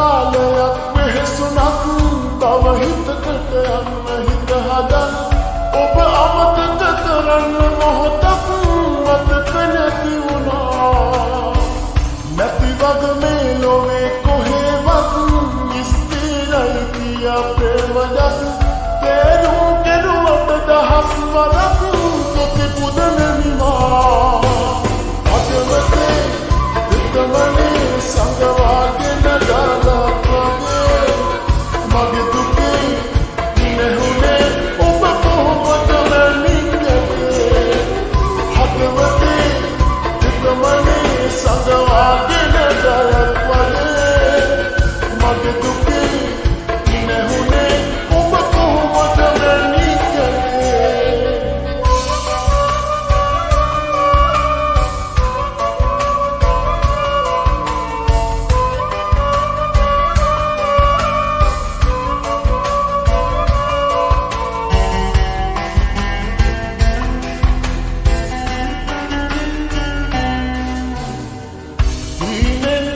කාලයක් වෙහසුණක් තව හිතකට යන්න හිත හදන්න ඔබ අමතක කරන්න මොහොතක් මතක නැති වුණා නැති වග මේ ලොවේ කොහෙවත් ස්ථිරයි කියා ප්‍රේමයක් තේරුම් කෙරුවට දහස් වරක් තොති පුදන නිවා අදවතේ දෙතමනේ සංගවාගෙන දාලා වගේ මගේ දුකේ නැහුනේ ඔබ කොහොමද මැනින්නේ අදවතේ දෙතමනේ සංගවාගෙන දාලා වගේ මගේ දුකේ නැහුනේ ඔබ කොහොමද මැනින්නේ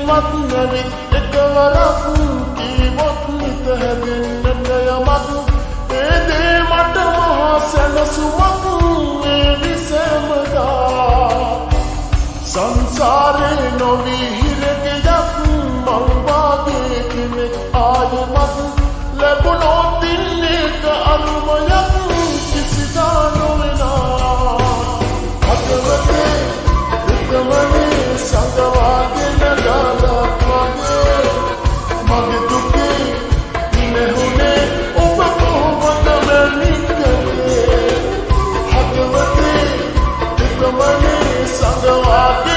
වත් නැවිත් එකවරක් කීවොත් නිත හැදෙන්නට යමක් ඒ දේ මට මහා සැනසුමක් මේ විසමදා සංසාරේ නොවී හිරගෙයක් මං වාගේ කෙනෙක් ආයෙමත් ලැබුණොත් ඉන්නේක අරුමයක් කිසිදා නොවෙනා අදවතේ දෙතමනේ සංගවාගෙන දාලා වගේ මගේ දුකේ නැහුනේ ඔබ කොහොමද මැනින්නේ අදවතේ දෙතමනේ සංගවාගෙන